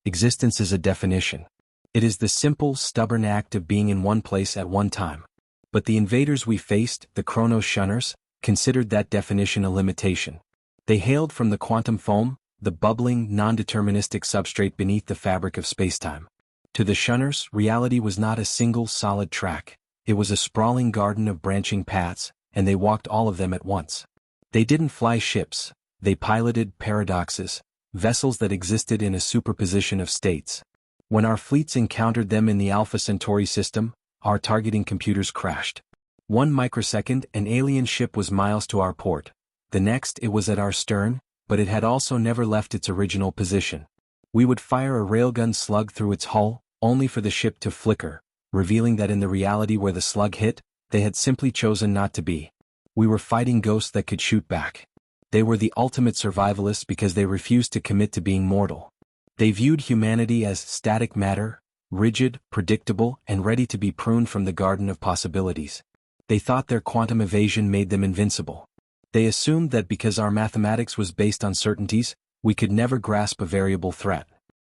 Existence is a definition. It is the simple, stubborn act of being in one place at one time. But the invaders we faced, the Chronos shunners, considered that definition a limitation. They hailed from the quantum foam, the bubbling, non-deterministic substrate beneath the fabric of spacetime. To the shunners, reality was not a single solid track. It was a sprawling garden of branching paths, and they walked all of them at once. They didn't fly ships, they piloted paradoxes, vessels that existed in a superposition of states. When our fleets encountered them in the Alpha Centauri system, our targeting computers crashed. 1 microsecond, an alien ship was miles to our port. The next, it was at our stern, but it had also never left its original position. We would fire a railgun slug through its hull, only for the ship to flicker, revealing that in the reality where the slug hit, they had simply chosen not to be. We were fighting ghosts that could shoot back. They were the ultimate survivalists because they refused to commit to being mortal. They viewed humanity as static matter, rigid, predictable, and ready to be pruned from the garden of possibilities. They thought their quantum evasion made them invincible. They assumed that because our mathematics was based on certainties, we could never grasp a variable threat.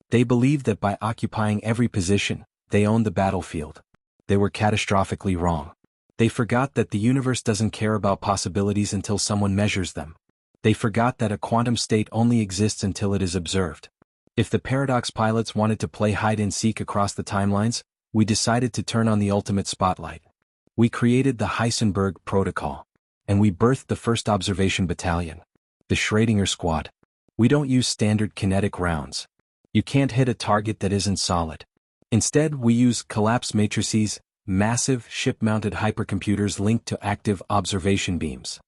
They believed that by occupying every position, they owned the battlefield. They were catastrophically wrong. They forgot that the universe doesn't care about possibilities until someone measures them. They forgot that a quantum state only exists until it is observed. If the paradox pilots wanted to play hide-and-seek across the timelines, we decided to turn on the ultimate spotlight. We created the Heisenberg Protocol. And we birthed the first observation battalion. The Schrödinger-Squad. We don't use standard kinetic rounds. You can't hit a target that isn't solid. Instead, we use collapse matrices, massive ship-mounted hypercomputers linked to active observation beams.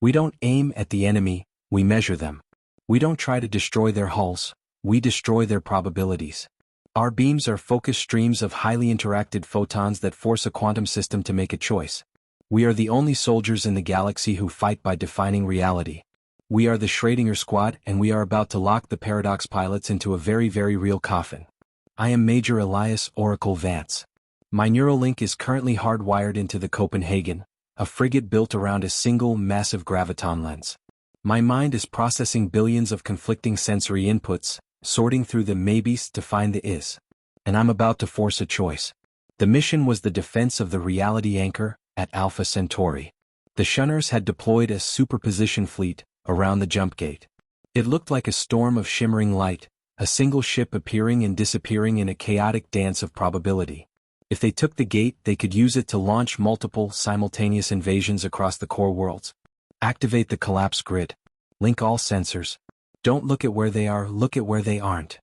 We don't aim at the enemy, we measure them. We don't try to destroy their hulls, we destroy their probabilities. Our beams are focused streams of highly interacted photons that force a quantum system to make a choice. We are the only soldiers in the galaxy who fight by defining reality. We are the Schrödinger-Squad, and we are about to lock the paradox pilots into a very, very real coffin. I am Major Elias Oracle Vance. My neural link is currently hardwired into the Copenhagen, a frigate built around a single massive graviton lens. My mind is processing billions of conflicting sensory inputs, sorting through the maybes to find the is. And I'm about to force a choice. The mission was the defense of the reality anchor at Alpha Centauri. The shunners had deployed a superposition fleet around the jump gate. It looked like a storm of shimmering light, a single ship appearing and disappearing in a chaotic dance of probability. If they took the gate, they could use it to launch multiple simultaneous invasions across the core worlds. Activate the collapse grid. Link all sensors. Don't look at where they are, look at where they aren't.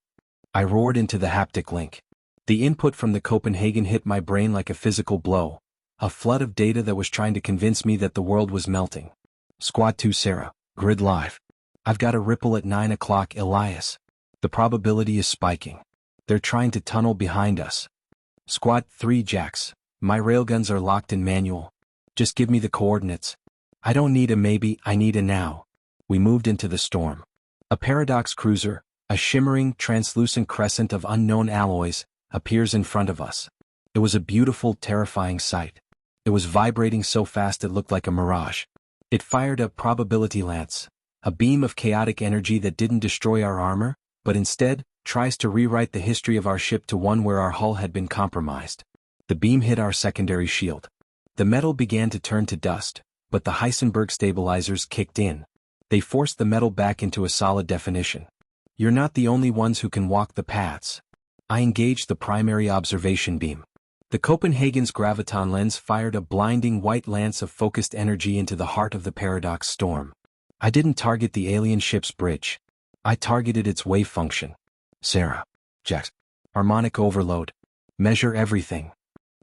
I roared into the haptic link. The input from the Copenhagen hit my brain like a physical blow, a flood of data that was trying to convince me that the world was melting. Squad 2 Sarah, grid live. I've got a ripple at 9 o'clock Elias. The probability is spiking. They're trying to tunnel behind us. Squad 3 Jax, my railguns are locked in manual. Just give me the coordinates. I don't need a maybe, I need a now. We moved into the storm. A paradox cruiser, a shimmering, translucent crescent of unknown alloys, appears in front of us. It was a beautiful, terrifying sight. It was vibrating so fast it looked like a mirage. It fired a probability lance, a beam of chaotic energy that didn't destroy our armor, but instead, tries to rewrite the history of our ship to one where our hull had been compromised. The beam hit our secondary shield. The metal began to turn to dust, but the Heisenberg stabilizers kicked in. They forced the metal back into a solid definition. You're not the only ones who can walk the paths. I engaged the primary observation beam. The Copenhagen's graviton lens fired a blinding white lance of focused energy into the heart of the paradox storm. I didn't target the alien ship's bridge. I targeted its wave function. Sarah. Jax. Harmonic overload. Measure everything.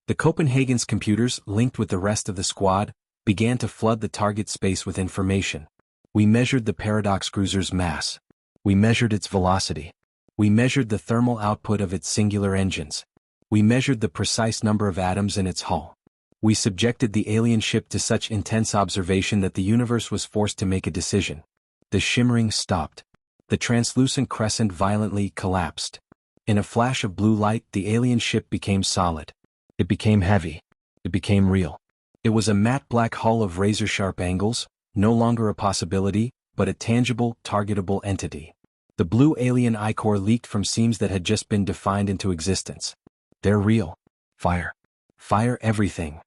The Copenhagen's computers, linked with the rest of the squad, began to flood the target space with information. We measured the paradox cruiser's mass. We measured its velocity. We measured the thermal output of its singular engines. We measured the precise number of atoms in its hull. We subjected the alien ship to such intense observation that the universe was forced to make a decision. The shimmering stopped. The translucent crescent violently collapsed. In a flash of blue light, the alien ship became solid. It became heavy. It became real. It was a matte black hull of razor-sharp angles, no longer a possibility, but a tangible, targetable entity. The blue alien ichor leaked from seams that had just been defined into existence. They're real. Fire. Fire everything.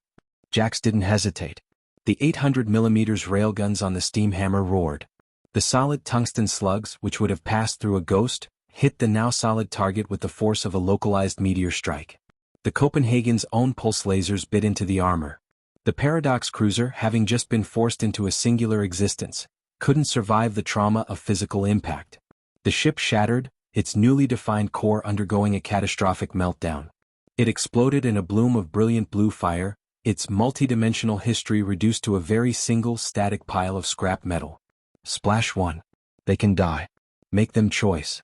Jax didn't hesitate. The 800mm railguns on the steam hammer roared. The solid tungsten slugs, which would have passed through a ghost, hit the now solid target with the force of a localized meteor strike. The Copenhagen's own pulse lasers bit into the armor. The Paradox cruiser, having just been forced into a singular existence, couldn't survive the trauma of physical impact. The ship shattered, its newly defined core undergoing a catastrophic meltdown. It exploded in a bloom of brilliant blue fire, its multidimensional history reduced to a very single static pile of scrap metal. Splash 1. They can die. Make them choice.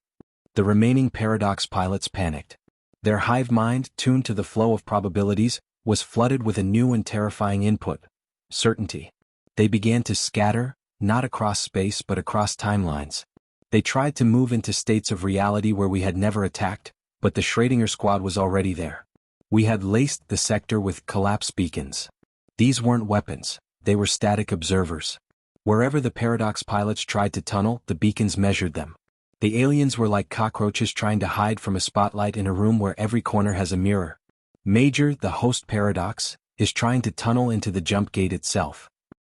The remaining Paradox pilots panicked. Their hive mind, tuned to the flow of probabilities, was flooded with a new and terrifying input: certainty. They began to scatter, not across space but across timelines. They tried to move into states of reality where we had never attacked, but the Schrödinger-Squad was already there. We had laced the sector with collapse beacons. These weren't weapons, they were static observers. Wherever the Paradox pilots tried to tunnel, the beacons measured them. The aliens were like cockroaches trying to hide from a spotlight in a room where every corner has a mirror. Major, the host Paradox, is trying to tunnel into the jump gate itself.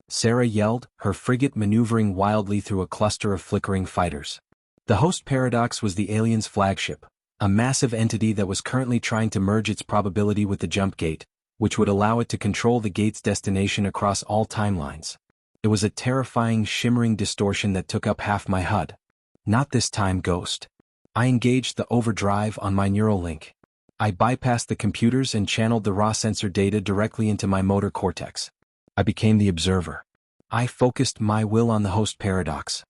Sarah yelled, her frigate maneuvering wildly through a cluster of flickering fighters. The host Paradox was the aliens' flagship, a massive entity that was currently trying to merge its probability with the jump gate, which would allow it to control the gate's destination across all timelines. It was a terrifying, shimmering distortion that took up half my HUD. Not this time, Ghost. I engaged the overdrive on my neural link. I bypassed the computers and channeled the raw sensor data directly into my motor cortex. I became the observer. I focused my will on the host Paradox.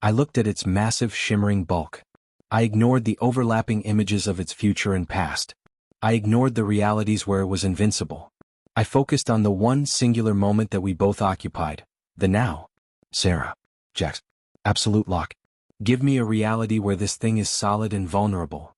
I looked at its massive, shimmering bulk. I ignored the overlapping images of its future and past. I ignored the realities where it was invincible. I focused on the one singular moment that we both occupied, the now. Sarah. Jax. Absolute lock. Give me a reality where this thing is solid and vulnerable.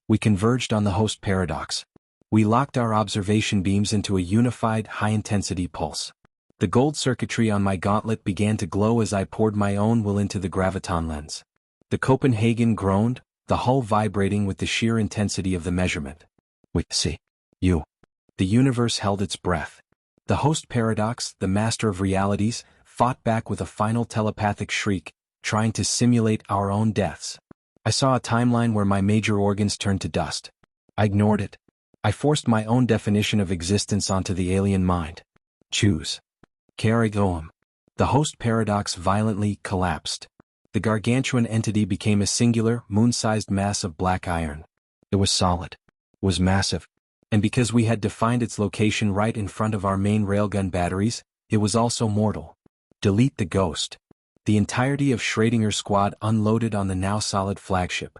We converged on the host Paradox. We locked our observation beams into a unified, high-intensity pulse. The gold circuitry on my gauntlet began to glow as I poured my own will into the graviton lens. The Copenhagen groaned, the hull vibrating with the sheer intensity of the measurement. We see. You. The universe held its breath. The host Paradox, the master of realities, fought back with a final telepathic shriek, trying to simulate our own deaths. I saw a timeline where my major organs turned to dust. I ignored it. I forced my own definition of existence onto the alien mind. Choose. Carrigoam. The host Paradox violently collapsed. The gargantuan entity became a singular, moon-sized mass of black iron. It was solid. It was massive. And because we had defined its location right in front of our main railgun batteries, it was also mortal. Delete the ghost. The entirety of Schrödinger-Squad unloaded on the now solid flagship.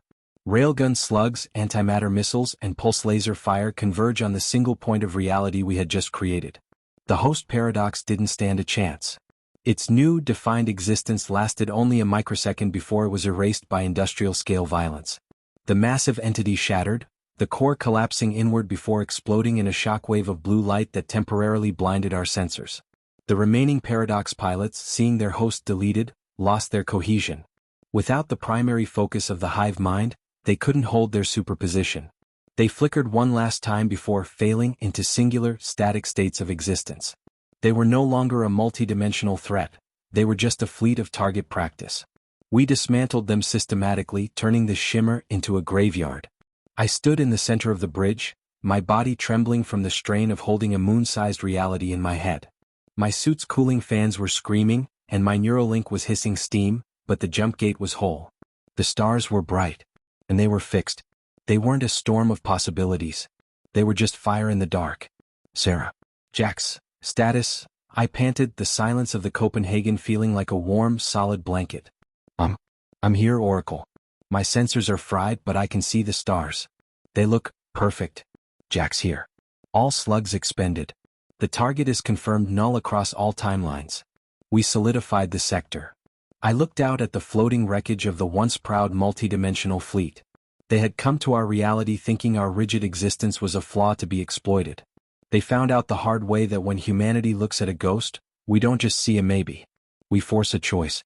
Railgun slugs, antimatter missiles, and pulse laser fire converge on the single point of reality we had just created. The host Paradox didn't stand a chance. Its new, defined existence lasted only a microsecond before it was erased by industrial-scale violence. The massive entity shattered, the core collapsing inward before exploding in a shockwave of blue light that temporarily blinded our sensors. The remaining Paradox pilots, seeing their host deleted, lost their cohesion. Without the primary focus of the hive mind, they couldn't hold their superposition. They flickered one last time before failing into singular, static states of existence. They were no longer a multidimensional threat, they were just a fleet of target practice. We dismantled them systematically, turning the shimmer into a graveyard. I stood in the center of the bridge, my body trembling from the strain of holding a moon-sized reality in my head. My suit's cooling fans were screaming, and my Neuralink was hissing steam, but the jump gate was whole. The stars were bright. And they were fixed. They weren't a storm of possibilities. They were just fire in the dark. Sarah. Jax. Status. I panted, the silence of the Copenhagen feeling like a warm, solid blanket. I'm here, Oracle. My sensors are fried, but I can see the stars. They look perfect. Jax here. All slugs expended. The target is confirmed null across all timelines. We solidified the sector. I looked out at the floating wreckage of the once proud multidimensional fleet. They had come to our reality thinking our rigid existence was a flaw to be exploited. They found out the hard way that when humanity looks at a ghost, we don't just see a maybe. We force a choice.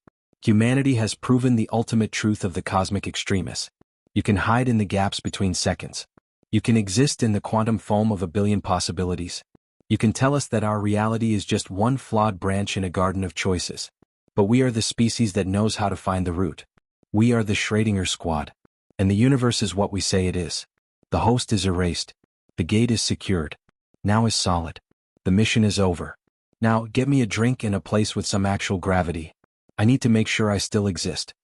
Humanity has proven the ultimate truth of the cosmic extremis. You can hide in the gaps between seconds. You can exist in the quantum foam of a billion possibilities. You can tell us that our reality is just one flawed branch in a garden of choices. But we are the species that knows how to find the root. We are the Schrödinger-Squad. And the universe is what we say it is. The host is erased. The gate is secured. Now is solid. The mission is over. Now, get me a drink and a place with some actual gravity. I need to make sure I still exist.